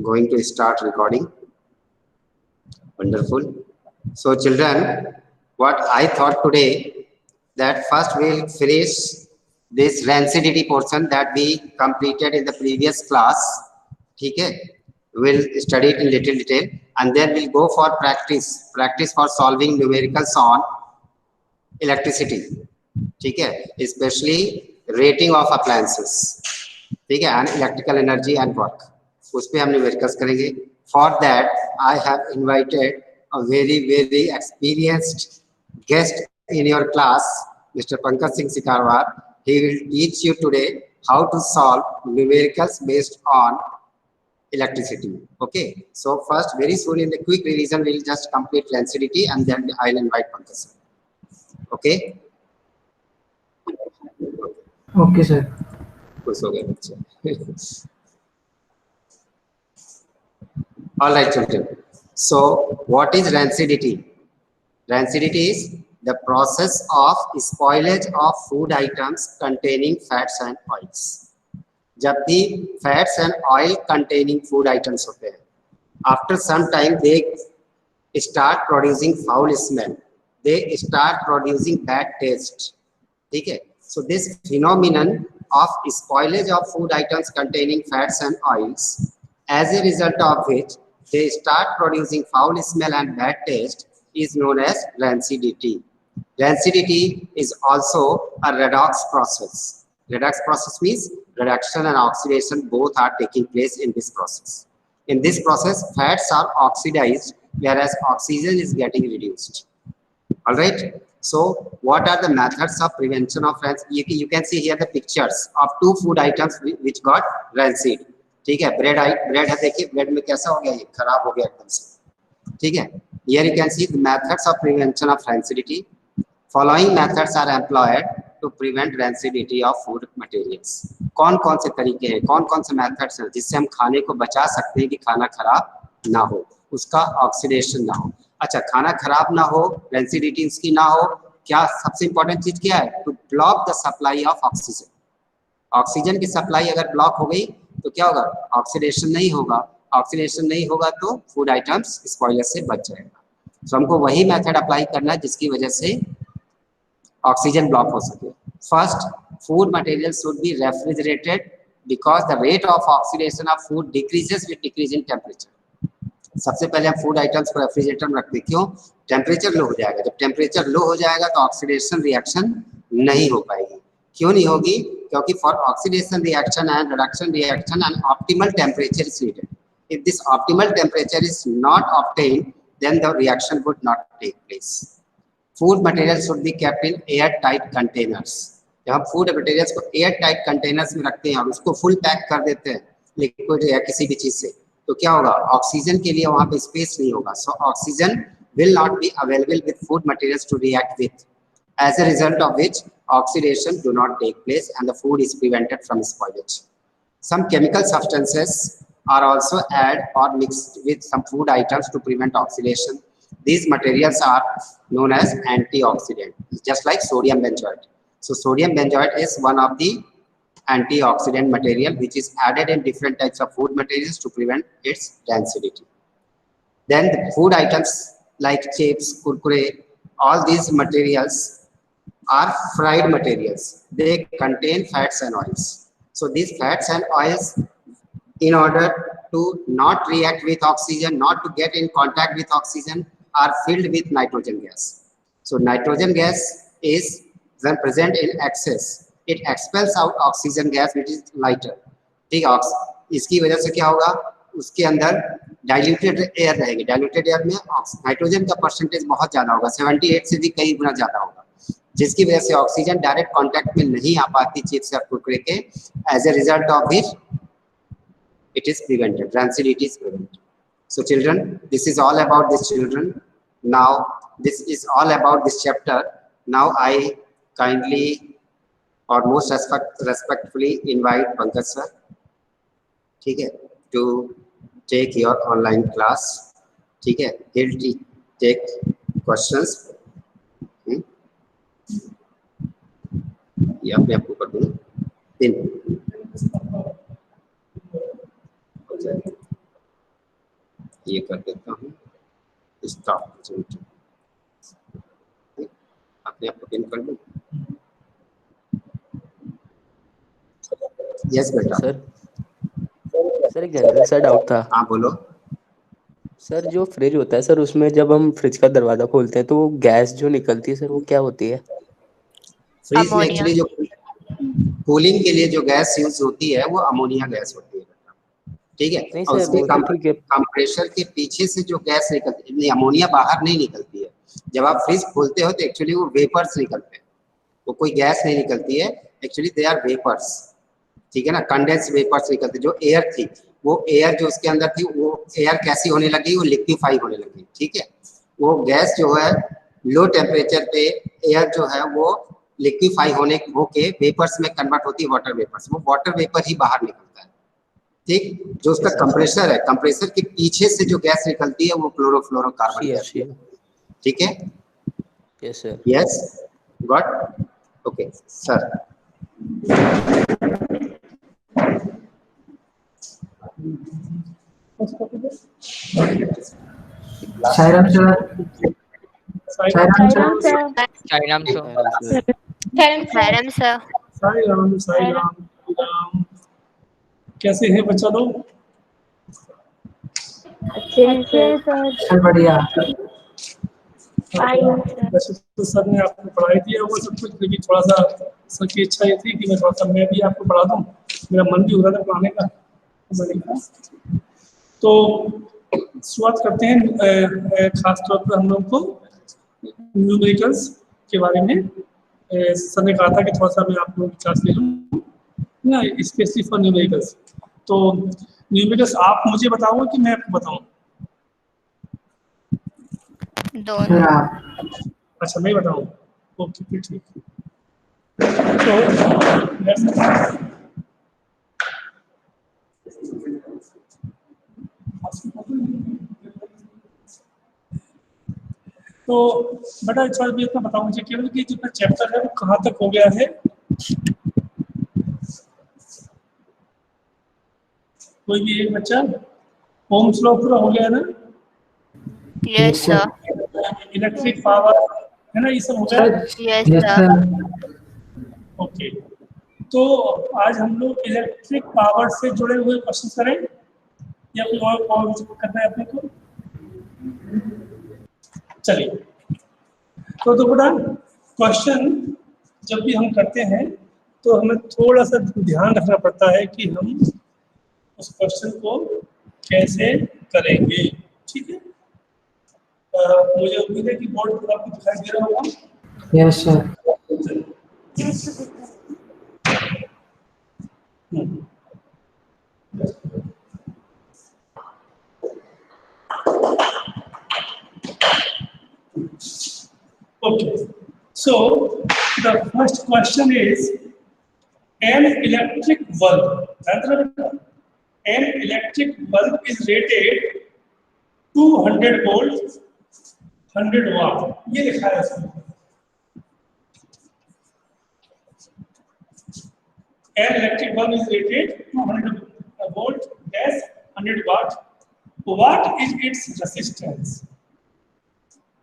going to start recording. Wonderful. So children, what I thought today, that first we'll finish this rancidity portion that we completed in the previous class. Okay, we'll study it in little detail, and then we'll go for practice for solving numericals on electricity. Okay, especially rating of appliances. ठीक है, and electrical energy and work, उस पे हम numericals करेंगे. For that I have invited a very experienced guest in your class, Mr. Pankaj Singh Sikarwar. He will teach you today how to solve numericals based on electricity. Okay, so first, very soon in the quick revision we'll just complete rancidity and then I'll invite Pankaj. Okay. Okay, sir. खुश हो गए बच्चे. All right, children. So, what is rancidity? Rancidity is the process of spoilage of food items containing fats and oils. जब भी fats and oil containing food items होते हैं, after some time they start producing foul smell. They start producing bad taste. ठीक है? So this phenomenon of spoilage of food items containing fats and oils, as a result of which they start producing foul smell and bad taste, is known as rancidity. Rancidity is also a redox process. Redox process means reduction and oxidation both are taking place in this process. In this process, fats are oxidized whereas oxygen is getting reduced. All right. So, what are the methods of prevention of rancid? You can see here the pictures of two food items which got rancid. ठीक है, bread है, देखिए bread में कैसा हो गया, ये खराब हो गया एकदम से. ठीक है. Here you can see the methods of prevention of rancidity. Following methods are employed to prevent rancidity of food materials. कौन कौन से तरीके हैं, कौन कौन से methods हैं जिससे हम खाने को बचा सकते हैं कि खाना खराब ना हो, उसका ऑक्सीडेशन ना हो. अच्छा, खाना खराब ना हो, रेंसिडिटी उसकी ना हो, क्या सबसे इंपॉर्टेंट चीज क्या है? To block the supply of oxygen. Oxygen की सप्लाई अगर ब्लॉक हो गई तो क्या होगा? ऑक्सीडेशन नहीं होगा. ऑक्सीडेशन नहीं होगा तो फूड आइटम्स स्पॉइलर से बच जाएगा. तो हमको वही मेथड अप्लाई करना है जिसकी वजह से ऑक्सीजन ब्लॉक हो सके. First, food material should B refrigerated because the rate of oxidation of food decreases with decrease in temperature. सबसे पहले हम फूड आइटम्स को रेफ्रिजरेटर में रखते हैं. क्यों? टेम्परेचर लो हो जाएगा. जब टेम्परेचर लो हो जाएगा तो ऑक्सीडेशन रिएक्शन नहीं हो पाएगी. क्यों नहीं होगी? क्योंकि for oxidation reaction and reduction reaction an optimal temperature is needed. If this optimal temperature is not obtained then the reaction would not take place. Food material should be kept in air tight containers. जब हम food materials को air tight containers में रखते हैं और उसको full pack कर देते हैं लिक्विड या किसी भी चीज से, तो क्या होगा? ऑक्सीजन के लिए वहां पे स्पेस नहीं होगा. So oxygen will not be available with food materials to react with, as a result of which oxidation do not take place and the food is prevented from spoilage. Some chemical substances are also added or mixed with some food items to prevent oxidation. These materials are known as antioxidant, just like sodium benzoate. So sodium benzoate is one of the antioxidant material which is added in different types of food materials to prevent its rancidity. Then the food items like chips, kurkure, all these materials are fried materials. They contain fats and oils. So these fats and oils, in order to not react with oxygen, not to get in contact with oxygen, are filled with nitrogen gas. So nitrogen gas is when present in excess, it expels out oxygen gas which is lighter. ठीक है, इसकी वजह से क्या होगा? उसके अंदर diluted air रहेगी. डाइल्यूटेड एयर में नाइट्रोजन का परसेंटेज बहुत ज्यादा होगा, 78 से भी कई गुना ज्यादा होगा, जिसकी वजह से ऑक्सीजन डायरेक्ट कांटेक्ट में नहीं आ पाती चिप्स या कुरकुरे के. As a result of which it is prevented, rancidity is prevented. So children, this is all about this children. Now this is all about this chapter. Now I kindly or most respectfully invite Pankaj sir, ठीक है, to take your online class. ठीक है, he'll take questions. ये अपने आपको कर दूँ. ये कर देता हूँ स्टॉप, अपने आप को पिन कर लूँ। यस बेटा। सर एक जनरल सा डाउट था। हाँ बोलो। सर जो फ्रिज होता है सर, उसमें जब हम फ्रिज का दरवाजा खोलते हैं तो वो गैस जो निकलती है सर, वो क्या होती है? फ्रिज में अमोनिया। एक्चुअली जो कूलिंग के लिए जो गैस यूज होती है वो अमोनिया गैस होती है, ठीक है। नहीं और सर, उसके वो तो ठीक है। कंप्रेशर के पीछे से जो गैस निकलती है, अमोनिया बाहर नहीं निकलती है। जब आप फ्रिज खोलते हो तो एक्चुअली वो वेपर्स निकलते हैं, वो कोई गैस नहीं निकलती है, एक्चुअली दे आर वेपर्स, ठीक है ना। कंडेंस वेपर्स निकलते, जो एयर थी वो एयर जो उसके अंदर थी वो एयर कैसी होने लगी, वो लिक्विफाई होने लगी, ठीक है। वो गैस जो है लो टेम्परेचर पे एयर जो है वो लिक्विफाई होके वेपर्स में कन्वर्ट होती है, वाटर वेपर्स, वो वाटर वेपर ही बाहर निकलता है, ठीक। जो उसका कंप्रेसर है, कंप्रेसर के पीछे से जो गैस निकलती है वो क्लोरोफ्लोरोकार्बन गैस है, ठीक है। Yes sir. Yes got, okay sir. Sairam sir. Sairam sir. Sairam sir. Sairam sir. Sairam Sairam. कैसे हैं बच्चा लोग? अच्छे हैं सर। सर बढ़िया। Fine sir. वैसे तो सर ने आपको पढ़ाई दिया वो सब कुछ, लेकिन थोड़ा सा सर की इच्छा ये थी कि मैं थोड़ा सा मैं भी आपको पढ़ा दूं, मेरा मन भी हो रहा था पढ़ाने का, तो मैंने कहा। तो शुरुआत करते हैं। खास तौर पर हम लोग को न्यूमेरिकल्स के बारे में सर ने कहा था कि थोड़ा सा मैं आप लोगों की क्लास ले लूँ ना, स्पेशली फॉर न्यूमेरिकल्स। तो न्यूमेरिकल्स आप मुझे बताओगे कि मैं आपको बताऊं? दोनों। अच्छा मैं बताऊं, ओके फिर ठीक। तो तो बेटा अच्छा भी इतना बताओ मुझे केवल कि जो चैप्टर है वो कहाँ तक हो गया है? कोई भी एक बच्चा, ओम्स लॉ पूरा हो गया ना? Yes sir. इलेक्ट्रिक पावर है ना, ये सब हो गया? Yes sir. ओके, तो आज हम लोग इलेक्ट्रिक पावर से जुड़े हुए क्वेश्चन करें या कोई और करना है अपने को? चलिए, तो बेटा क्वेश्चन जब भी हम करते हैं तो हमें थोड़ा सा ध्यान रखना पड़ता है कि हम उस क्वेश्चन को कैसे करेंगे, ठीक है। मुझे उम्मीद है कि बोर्ड पर आपको दिखाई दे रहा होगा। Yes sir. Okay, so the first question is an electric bulb. An electric bulb is rated 200 volt, 100 watt. ये लिखा है इसमें। An electric bulb is rated 200 volt, dash 100 watt. What is its resistance?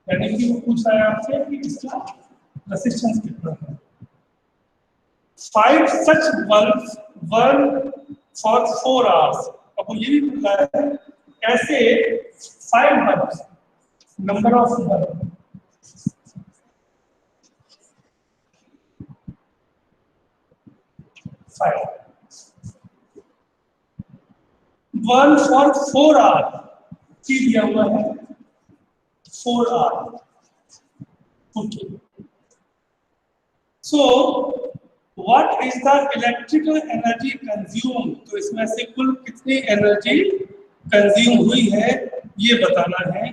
यानी कि वो पूछ रहा है आपसे कि इसका रेजिस्टेंस कितना है। 5 such bulbs burn for 4 hours. अब वो ये भी पूछ रहा है ऐसे 5 bulbs, number of bulb, burn for 4 hours, की दिया हुआ है 4 hours. Okay. So, what is the electrical energy consumed? तो इसमें से कुल कितनी एनर्जी कंज्यूम हुई है ये बताना है,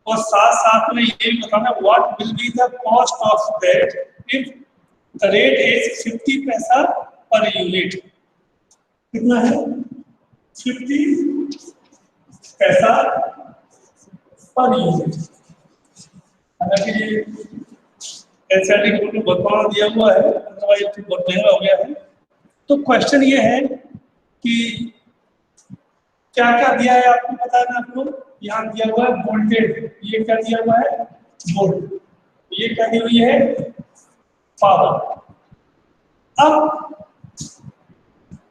और साथ साथ में ये भी बताना what will be the cost of that if the rate is 50 पैसा per unit. कितना है? 50 पैसा पर यूनिट। हालांकि ये एनसीईआरटी के बहुत बड़ा दिया हुआ है, अदरवाइज बहुत महंगा हो गया है। तो क्वेश्चन ये है कि क्या क्या दिया है आपको पता है ना आपको? यहाँ दिया हुआ है वोल्टेज, ये क्या दिया हुआ है? वोल्ट। ये क्या दी हुई है? पावर। अब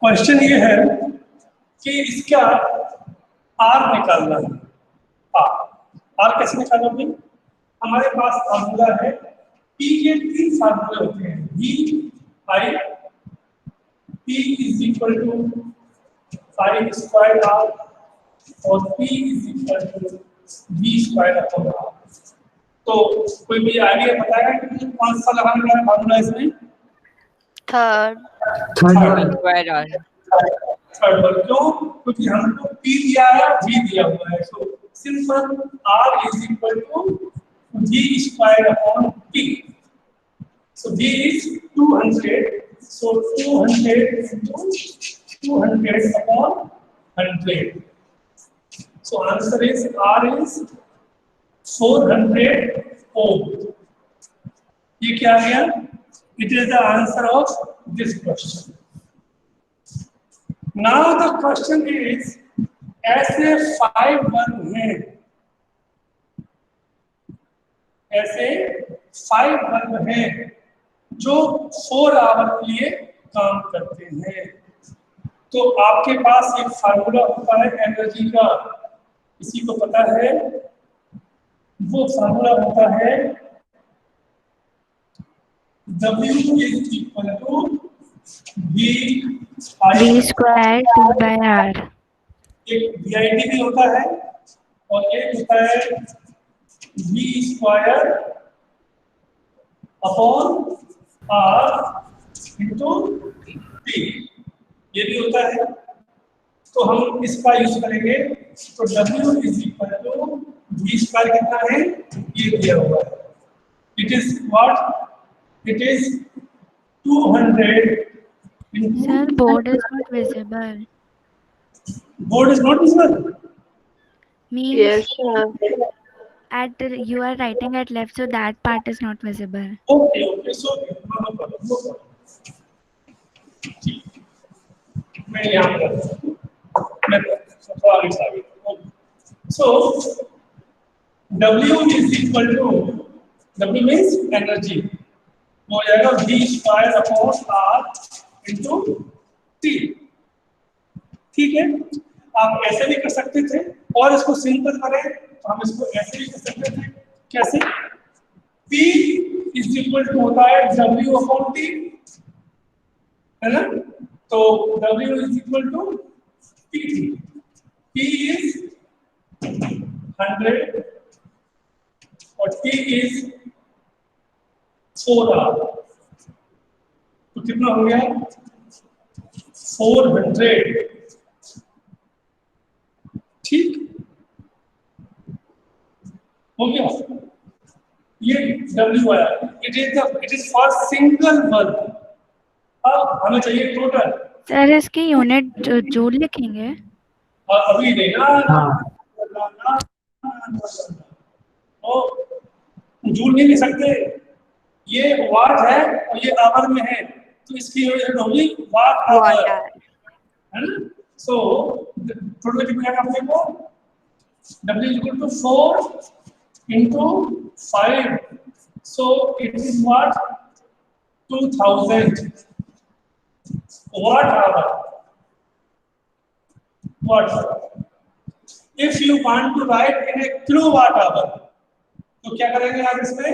क्वेश्चन ये है कि इसका आर निकालना है। आर कैसे निकालोगे भाई? हमारे पास फार्मूला है, पी के 3 फार्मूले होते हैं, V I, P is equal to 5 square R और P is equal to V square upon R। तो कोई भी आइडिया बताएगा कि मुझे कौन सा लगाने का फार्मूला इसमें? Third square R. Third one. क्यों? क्योंकि हमको P दिया है, V दिया हुआ है, so simple R is equal to V square upon P। So V is 200, so 200 into 200 upon 100. So answer is R is 400 ohm. ये क्या आ गया? It is the answer of this question. Now the question is, ऐसे 5 bulb हैं, ऐसे 5 bulb हैं जो 4 our के लिए काम करते हैं। तो आपके पास एक फार्मूला होता है एनर्जी का, किसी को पता है? वो फार्मूला होता है W is equal to V square 2/r। एक VIT भी होता है और एक होता है V square upon R into T, ये भी होता है। तो हम इसका यूज करेंगे, तो W is equal to V square कितना है? ये दिया हुआ है। It is what? It is 200 Sir, board is not visible. Board is not visible. Means Yes, sir. at you are writing at left, so that part is not visible. Okay okay, so no problem. मैं यहाँ पर मैं थोड़ा आगे चला गया। So W is equal to, W means energy, वो हो जाएगा V square upon R into T। ठीक है, आप ऐसे भी कर सकते थे और इसको सिंपल करें तो हम इसको ऐसे भी कर सकते थे। कैसे? P इज इक्वल टू होता है W अपॉन T, है ना? तो W is equal to PT। P इज 100 और T इज 4R। तो कितना हो गया? 400। ठीक हो गया। ये W आया, it is for single bulb. अब हमें चाहिए टोटल। सर, इसकी यूनिट जूल लिखेंगे? अभी नहीं ना, जूल नहीं लिख सकते, ये वाट है और ये आवर में है, तो इसकी यूनिट होगी वाट आवर, है ना? सो टोटल कितना है अपने को? W is equal to 4 into 5, so it is what? 2000 watt hour. If you want to write in a kilowatt hour, तो क्या करेंगे आप इसमें?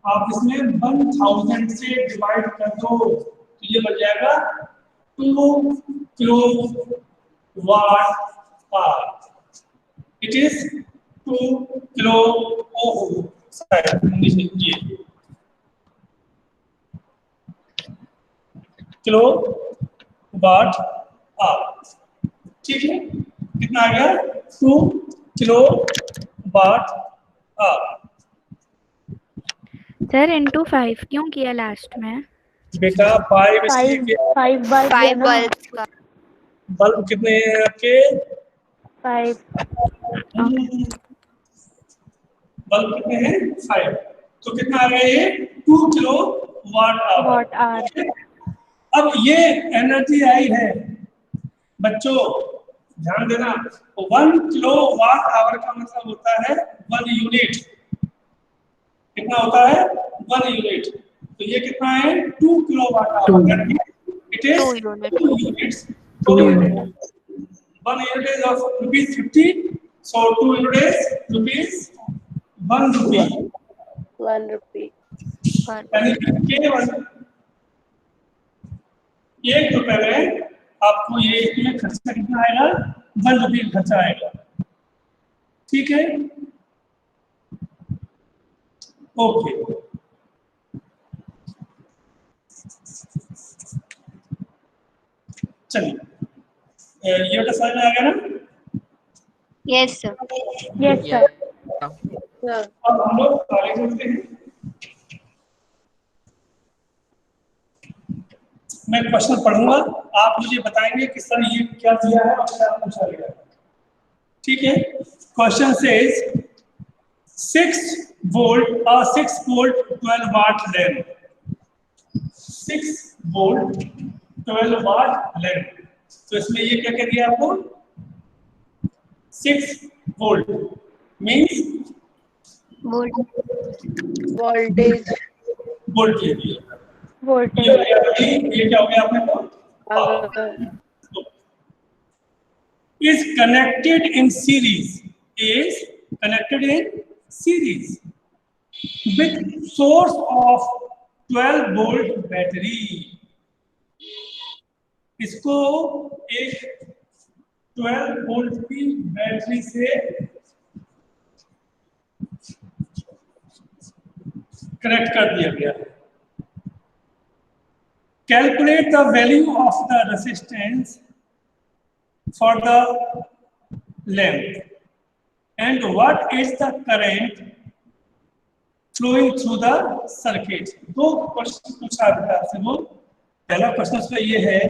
आप इसमें 1000 से डिवाइड कर दो, तो ये बन जाएगा 2 kilowatt hour. It is 2 kilo ohm. Kilo watt hour. ठीक है, कितना आ गया? 2 kilo watt hour. Sir, into 5 क्यों किया लास्ट में? बेटा 5 इसलिए कि 5 बल्ब का। बल्ब कितने हैं आपके? 5 बल्ब कितने हैं? 5। तो कितना आ गया ये? 2 किलो वाट आवर। अब ये एनर्जी आई है बच्चों, ध्यान देना, 1 किलोवाट आवर का मतलब होता है 1 यूनिट। कितना होता है? 1 यूनिट। तो ये कितना है? 2 kilowatt our. It is 2 units. तो 1 unit is of ₹50, so 2 unit is ₹1 rupee. 1 rupee. यानी केवल 1 रुपए में आपको ये इसमें खर्चा कितना आएगा? 1 रुपये खर्चा आएगा। ठीक है, ओके। चलिए, ये बेटा समझ में आ गया ना? Yes, sir. Yes, sir. अब हम लोग आगे चलते हैं। मैं क्वेश्चन पढ़ूंगा, आप मुझे बताएंगे कि सर ये क्या दिया है और क्या पूछा गया है। ठीक है, क्वेश्चन सेज 6 वोल्ट और 6 वोल्ट 12 वाट लैंप। 6 वोल्ट 12 वाट लैंप। तो इसमें ये क्या कह दिया आपको? 6 वोल्ट मीन्स Voltage. वोल्ट ले दिया। Voltage. ये क्या हो गया आपने को? Is connected in series with source of 12 volt battery। इसको एक 12 वोल्ट की बैटरी से कनेक्ट कर दिया गया है। Calculate the value of the resistance for the lamp and what is the current flowing through the circuit। दो क्वेश्चन पूछा गया आपसे। वो पहला क्वेश्चन उसका ये है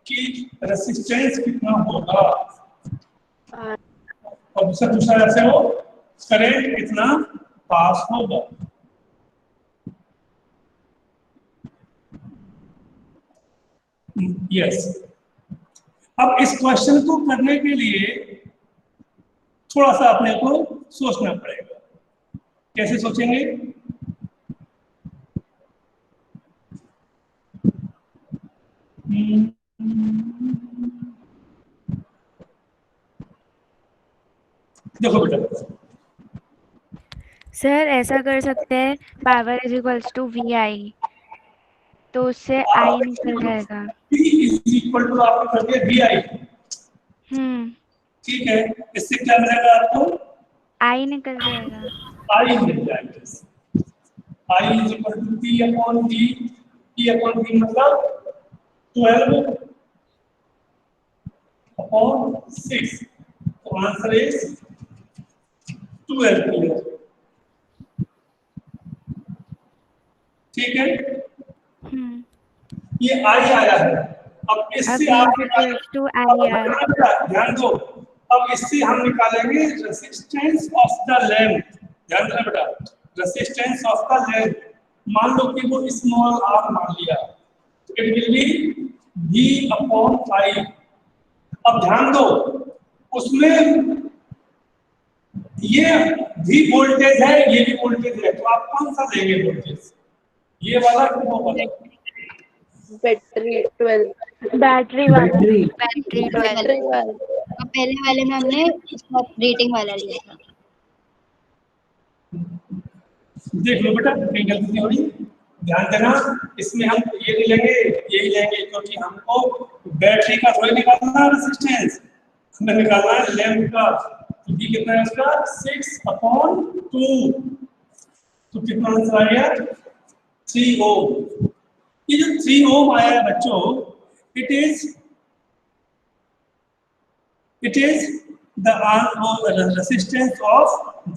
कि रेजिस्टेंस कितना होगा, और दूसरा पूछा आपसे वो करंट कितना पास होगा। यस, अब इस क्वेश्चन को करने के लिए थोड़ा सा अपने को सोचना पड़ेगा। कैसे सोचेंगे? देखो बेटा, सर ऐसा कर सकते हैं, power is equals to VI, तो उससे I निकल जाएगा। P इज इक्वल टू आपने कर दिया VI। ठीक है, इससे क्या मिलेगा आपको? I निकल जाएगा। I मिल जाएगा। I is equal to P upon V। P upon V मतलब 12 अपॉन 6। तो आंसर इज 2 एम्पीयर। ठीक है, ये I आया है। अब इससे आप ध्यान दो, अब इससे हम निकालेंगे रेजिस्टेंस ऑफ द लैंप। ध्यान देना बेटा, रेजिस्टेंस ऑफ द लैंप। मान लो कि वो स्मॉल r मान लिया, तो it will be V upon I। अब ध्यान दो, उसमें ये भी वोल्टेज है, ये भी वोल्टेज है, तो आप कौन सा लेंगे वोल्टेज? ये वाला कि वो वाला? बैटरी 12। बैटरी वाला। बैटरी वाला। पहले वाले में हमने रेटिंग वाला लिया था। देख लो बेटा, कहीं गलती नहीं हो रही। ध्यान देना, इसमें हम ये नहीं लेंगे, यही लेंगे, क्योंकि हमको बैटरी का थोड़ी निकालना है रेजिस्टेंस, हमें निकालना है लैंप का। तो भी कितना है उसका? 6/2। तो कितना आंसर आ गया? 3 ओम। ये जो 3 ओम आया है बच्चों, it is the resistance of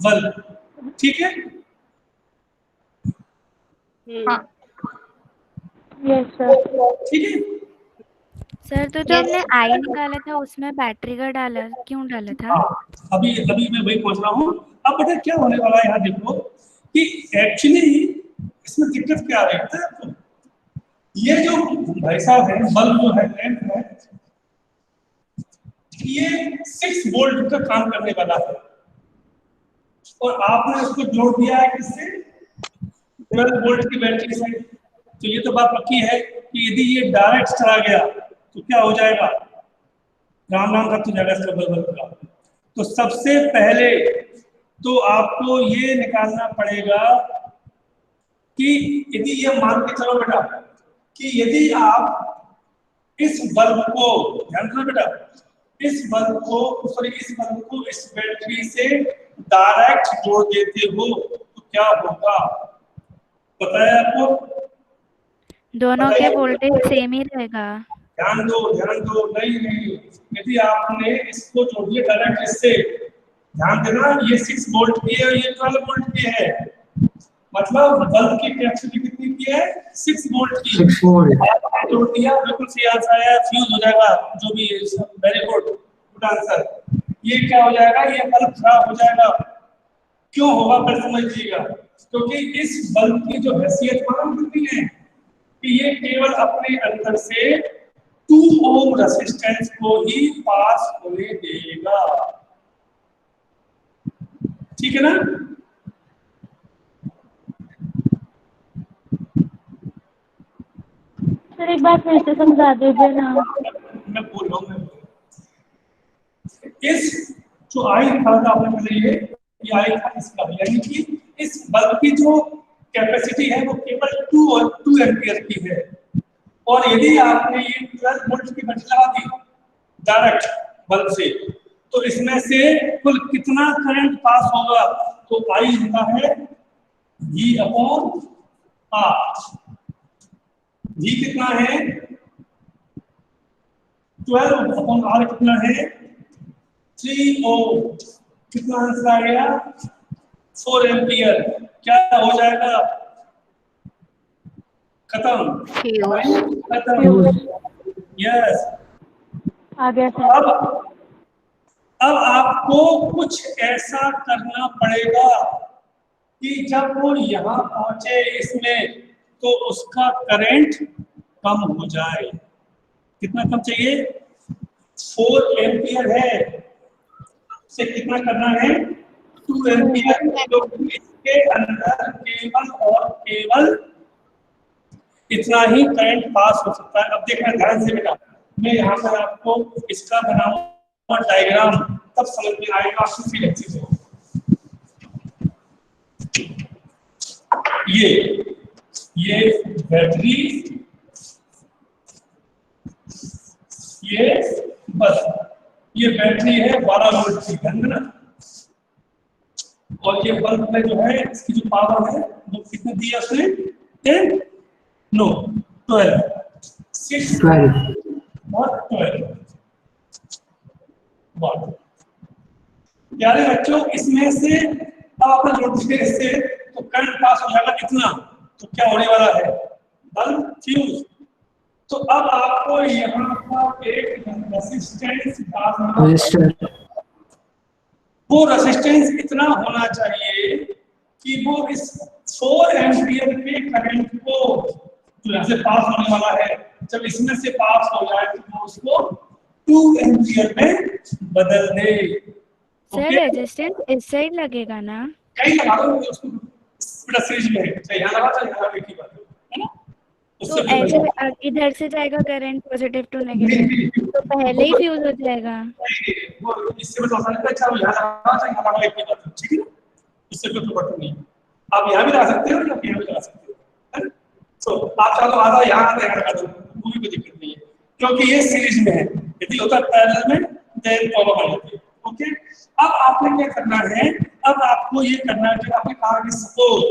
bulb. ठीक है, यस सर। ठीक है सर, तो जो हमने I निकाला था उसमें बैटरी का क्यों डाला था? अभी मैं वही पूछ रहा हूँ। अब बेटा क्या होने वाला है, यहाँ देखो कि एक्चुअली इसमें दिक्कत क्या आ रही है आपको। ये जो भाई साहब है, बल्ब जो है, लैंप है, ये 6 वोल्ट का काम करने वाला है और आपने उसको जोड़ दिया है किससे 12 वोल्ट की बैटरी से। तो ये तो बात पक्की है कि यदि ये डायरेक्ट चला गया तो क्या हो जाएगा, राम राम करते जाएगा इसका बल्ब का। तो सबसे पहले तो आपको ये निकालना पड़ेगा कि यदि ये मान के चलो बेटा कि यदि आप इस बल्ब को, ध्यान रखना बेटा, इस बल्ब को इस बैटरी से डायरेक्ट जोड़ देते हो तो क्या होगा, पता है आपको? दोनों के वोल्टेज सेम ही रहेगा। ध्यान दो, नहीं, यदि आपने इसको जोड़ दिया डायरेक्ट इससे, ध्यान देना, ये 6 वोल्ट की है, ये 12 वोल्ट की है, मतलब बल्ब की कैपेसिटी कितनी की है, 6 वोल्ट की। 6 वोल्ट आपने जोड़ दिया, बिल्कुल सही आंसर आया, फ्यूज हो जाएगा जो भी, वेरी गुड आंसर। ये क्या हो जाएगा, ये बल्ब खराब हो जाएगा। क्यों होगा फिर समझिएगा, क्योंकि इस बल्ब की जो हैसियत मालूम कितनी है कि ये केवल अपने अंदर से 2 ओम रेजिस्टेंस को ही पास होने देगा, ठीक है ना? सर एक बार फिर से समझा दीजिए ना। मैं बोल रहा हूँ, इस जो आई था आपने पहले ये आई था इसका, यानी कि इस बल्ब की जो कैपेसिटी है वो केवल 2 एम्पियर की है, और यदि आपने ये 12 वोल्ट की बैटरी लगा दी डायरेक्ट बल्ब से, तो इसमें से कुल कितना करंट पास होगा, तो आई होता है V/R। V कितना है 12/R कितना है 3 ओम, कितना आंसर आ गया 4 एम्पियर। क्या हो जाएगा, खत्म, यस। आ गया सर। अब आपको कुछ ऐसा करना पड़ेगा कि जब वो यहाँ पहुंचे इसमें तो उसका करंट कम हो जाए। कितना कम चाहिए, 4 एम्पियर है, से कितना करना है 2 एम्पियर, तो इसके अंदर केवल और केवल इतना ही करंट पास हो सकता है। अब देखना ध्यान से बेटा, मैं यहाँ पर आपको इसका बनाऊंगा डायग्राम, तब समझ में आएगा आपको फिर अच्छे से। ये बैटरी, ये बस ये बैटरी है 12 वोल्ट की, ध्यान देना, और ये बल्ब में जो है इसकी जो पावर है वो कितनी दी है उसने 10 नो 12 6 और 12 वाट। प्यारे बच्चों, इसमें से अब आपने जोड़ दिया इससे तो करंट पास हो जाएगा कितना, तो क्या होने वाला है, बल्ब फ्यूज। तो अब आपको यहाँ पर एक रेजिस्टेंस डालना, वो रेजिस्टेंस इतना होना चाहिए कि वो इस 4 एम्पियर के करंट को जो यहाँ से पास होने वाला है, जब इसमें से पास हो जाए तो वो उसको 2 एम्पियर में बदल दे। सर रेजिस्टेंस इससे ही लगेगा ना, कहीं लगा दो उसको, पूरा सीरीज में है, चाहे यहाँ लगा चाहे यहाँ, एक ही बात है ना। तो ऐसे इधर से जाएगा करंट पॉजिटिव टू नेगेटिव, तो पहले ही फ्यूज हो जाएगा। वो इससे बता सकते हैं, चाहे यहाँ लगा चाहे यहाँ लगा, एक ही बात है, ठीक है ना, इससे कोई प्रॉब्लम नहीं है। आप यहाँ भी लगा सकते हो या यहाँ भी लगा सकते हो, तो आप चाहो तो आधा यहाँ लगा दो, कोई भी दिक्कत नहीं है, क्योंकि ये सीरीज में है। यदि होता पैरेलल में देन प्रॉब्लम आ जाती है। ओके, अब आपने क्या करना है, अब आपको ये करना है कि आपने कहा कि सपोज,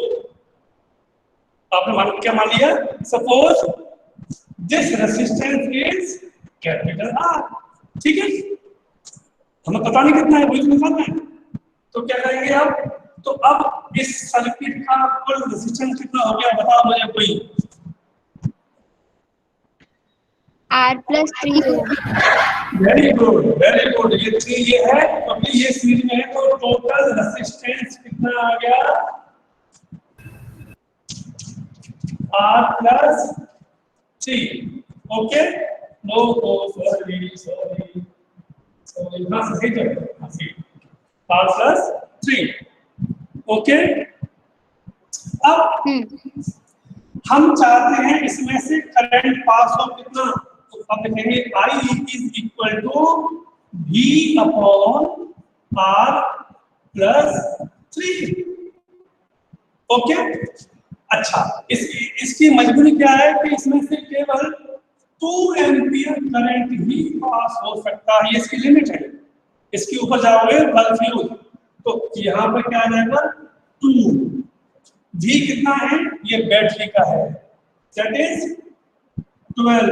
आपने क्या मान लिया, suppose this resistance is capital R, ठीक है, हमें पता नहीं कितना है, वही तो निकालना है। तो क्या करेंगे आप, तो अब इस सर्किट का कुल रेजिस्टेंस कितना हो गया, बताओ मुझे कोई। R+3 ओम। वेरी गुड, वेरी गुड, ये 3 ये है, क्योंकि ये सीरीज में है, तो टोटल रेजिस्टेंस कितना आ गया R+3। ओके, नो सॉरी तो यहाँ से सही जाएगा R प्लस 3। ओके, अब हम चाहते हैं इसमें से करंट पास हो कितना, तो हम लिखेंगे I is equal to V upon R plus 3। Okay, अच्छा, इसकी मजबूरी क्या है कि इसमें से केवल 2 एम्पियर करंट ही पास हो सकता है, ये इसकी लिमिट है। इसके ऊपर जाओगे बल्ब फ्यूज, तो यहाँ पर क्या आ जाएगा 2। V कितना है, ये बैटरी का है, that is 12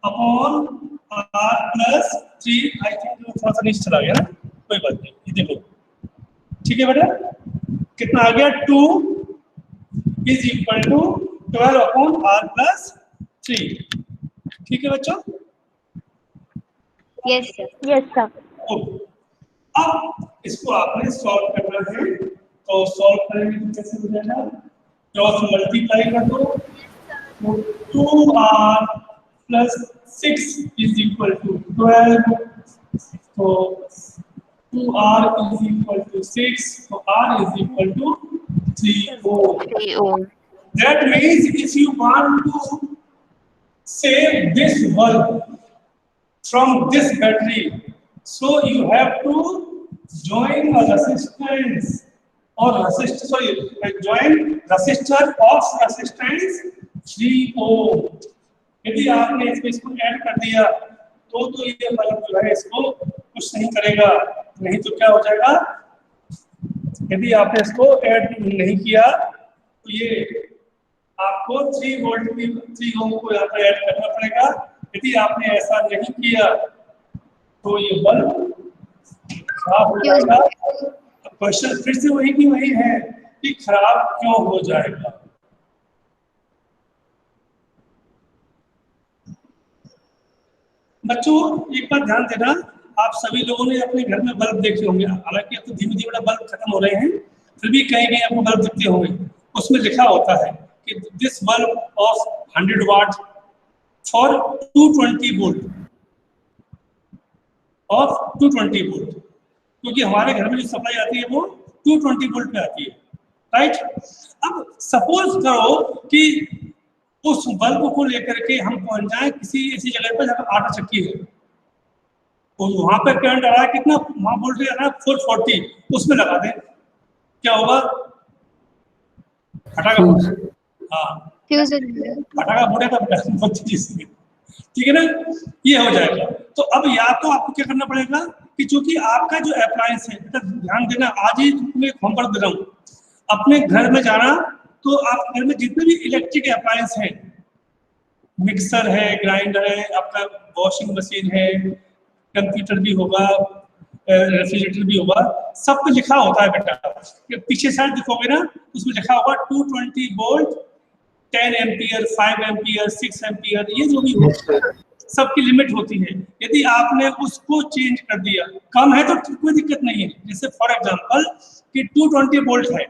upon R plus 3। I think थोड़ा सा नीचे चला गया ना, कोई बात नहीं, ये देखो ठीक है बेटा, कितना आ गया 2 is equal to 12 upon R plus 3। ठीक है बच्चों? Yes sir. Yes sir. अब इसको आपने सॉल्व करना है, तो सॉल्व करेंगे तो कैसे हो जाएगा, क्रॉस मल्टीप्लाई कर दो, तो 2R plus 6 is equal to 12, तो 2R इज इक्वल टू 6, तो R is equal to 3 ohm. That means if you want to save this bulb from this battery, so you have to join a resistance or resistor, sorry, join resistor of resistance 3 ohm. यदि आपने इसको add कर दिया तो ये bulb जो है इसको कुछ नहीं करेगा, नहीं तो क्या हो जाएगा, यदि आपने इसको ऐड नहीं किया तो ये आपको 3 वोल्ट की 3 ओम को यहाँ पर ऐड करना पड़ेगा। यदि आपने ऐसा नहीं किया तो ये बल्ब खराब हो जाएगा। क्वेश्चन फिर से वही की वही है कि खराब क्यों हो जाएगा। बच्चों एक बात ध्यान देना, आप सभी लोगों ने अपने घर में बल्ब देखे होंगे, हालांकि अब तो धीमे धीमे बल्ब खत्म हो रहे हैं, फिर भी कहीं कहीं आपको बल्ब दिखते होंगे, उसमें लिखा होता है कि this bulb of 100 watt for 220 volt of 220 volt, क्योंकि हमारे घर में जो सप्लाई आती है वो 220 वोल्ट पे आती है, राइट। अब सपोज करो कि उस बल्ब को लेकर के हम पहुंच जाए किसी ऐसी जगह पर जहाँ आटा चक्की है, तो वहां पे करंट आ रहा है कितना, वहां वोल्टेज आ रहा है 440, उसमें लगा दें, क्या होगा, फटाका, हाँ फटाका फूटेगा, ठीक है ना, ये हो जाएगा। तो अब या तो आपको क्या करना पड़ेगा कि चूंकि आपका जो अप्लायंस है, ध्यान देना, आज ही तुम्हें होमवर्क दे रहा हूँ, अपने घर में जाना, तो आप घर में जितने भी इलेक्ट्रिक अप्लायंस हैं, मिक्सर है, ग्राइंडर है, आपका वॉशिंग मशीन है, कंप्यूटर भी होगा, रेफ्रिजरेटर भी होगा, सब पे लिखा होता है बेटा, पीछे साइड देखोगे ना उसमें लिखा होगा 220 वोल्ट, 10 एम्पियर, 5 एम्पियर, 6 एम्पियर, ये जो भी होता है सबकी लिमिट होती है। यदि आपने उसको चेंज कर दिया, कम है तो कोई दिक्कत नहीं है, जैसे फॉर एग्जांपल कि 220 वोल्ट है,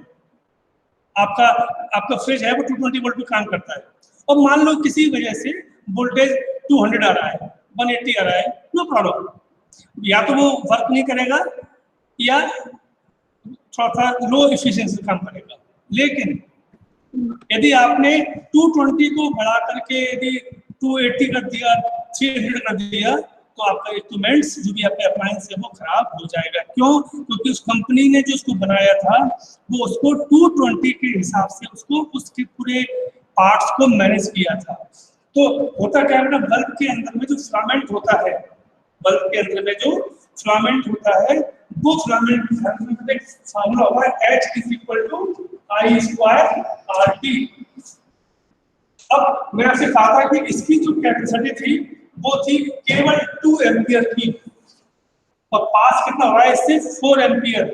आपका फ्रिज है वो 220 वोल्ट पे काम करता है, और मान लो किसी वजह से वोल्टेज 200 आ रहा है, 180 आ रहा है, नो प्रॉब्लम, या तो वो वर्क नहीं करेगा या थोड़ा सा लो एफिशिएंसी काम करेगा। लेकिन यदि आपने 220 को बढ़ा करके यदि 280 कर दिया, 300 कर दिया, तो आपका इक्विपमेंट्स जो भी आपका अप्लायंस है वो खराब हो जाएगा। क्यों? क्योंकि उस कंपनी ने जो उसको बनाया था वो उसको 220 के हिसाब से उसको उसके पूरे पार्ट्स को मैनेज किया था। तो होता क्या है बेटा, बल्ब के अंदर में जो फिलामेंट होता है, बल्ब के अंदर में जो फिलामेंट होता है, वो फिलामेंट एक फार्मूला होता है H = I² RT। अब मैं आपसे कहा था कि इसकी जो कैपेसिटी थी वो थी केवल 2 एम्पियर की, और पास कितना हो रहा है इससे 4 एम्पियर,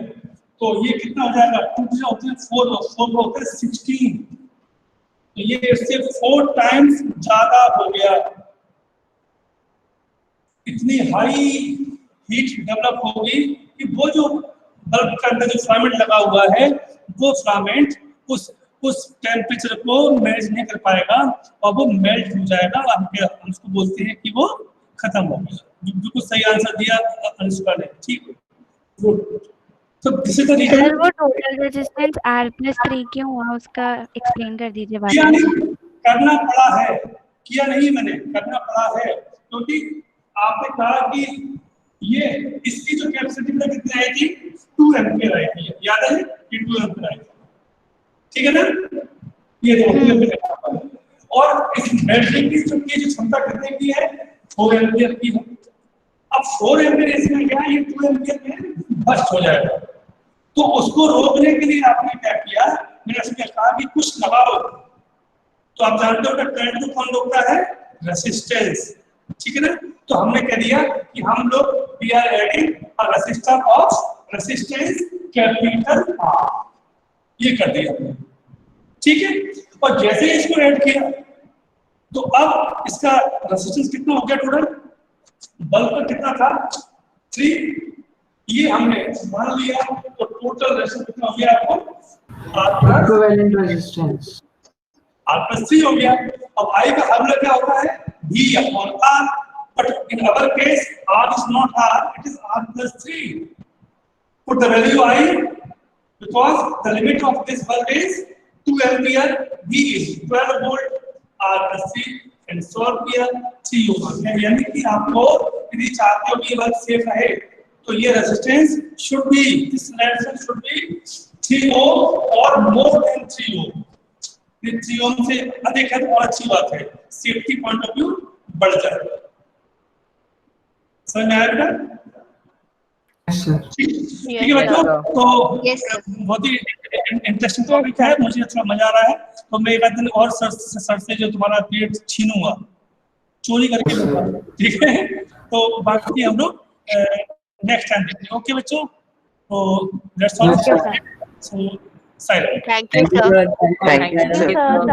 तो ये कितना हो जाएगा, 2 होते हैं 4 और 4 होते हैं 16, तो ये इससे 4 टाइम्स ज्यादा हो गया। इतनी हाई हीट डेवलप होगी कि वो जो बल्ब के अंदर जो फिलामेंट लगा हुआ है वो फिलामेंट उस टेम्परेचर को मैनेज नहीं कर पाएगा और वो मेल्ट हो जाएगा, हम उसको बोलते हैं कि वो खत्म हो गया। बिल्कुल सही आंसर दिया अनुष्का ने, ठीक है, गुड। तो this is the reason. Sir वो टोटल रेजिस्टेंस R+3 क्यों हुआ उसका एक्सप्लेन कर दीजिए बाद किया में। नहीं, करना पड़ा है, किया नहीं मैंने, करना पड़ा है, क्योंकि आपने कहा कि ये इसकी जो कैपेसिटी में कितनी आई थी, 2 एम्पियर आई थी, याद है, ये 2 एम्पियर आई थी, ठीक है ना, ये 2 एम्पियर। और इस बैटरी की जो क्षमता कितने की है, 4 एम्पियर की है। अब 4 एम्पियर इसमें क्या है, ये 2 एम्पियर में बस्ट हो जाएगा, तो उसको रोकने के लिए आपने क्या किया, मैंने उसमें कहा कि कुछ लगाओ, तो आप जानते हो कि करंट को कौन रोकता है, रेसिस्टेंस, ठीक है ना। तो हमने कह दिया कि हम लोग we are adding a resistor of resistance capital R, ये कर दिया, ठीक है। और जैसे ही इसको ऐड किया तो अब इसका रेसिस्टेंस कितना हो गया टोटल, बल्ब का कितना था 3, ये हमने मान लिया, तो टोटल रेसिस्टेंस कितना हो गया आपको, इक्विवेलेंट रेजिस्टेंस R+3 हो गया। अब I का फॉर्मूला क्या होता है, V/R, but in our case R is not R, it is R+3. Put the value I, because the limit of this bulb is 2 ampere, V is 12 volt, R+3 and so here 3 होगा। यानी कि आपको यदि चाहते हो कि ये bulb safe रहे, तो ये resistance should be, this resistance should be 3 ओम और मोर देन 3 ओम। 3 ओम से अधिक है तो और अच्छी बात है, सेफ्टी पॉइंट ऑफ व्यू बढ़ जाएगा। समझ में आया बेटा? Yes sir. ठीक है बच्चों, तो बहुत ही इंटरेस्टिंग टॉपिक है, मुझे अच्छा मजा आ रहा है। तो मैं एक आध दिन और सर से जो तुम्हारा पीरियड छीनूंगा, चोरी करके लूंगा, ठीक है। तो बाकी हम लोग नेक्स्ट टाइम देखते हैं। ओके बच्चों, तो that's all. So silent. Thank you, sir. Thank you, Thank you, sir.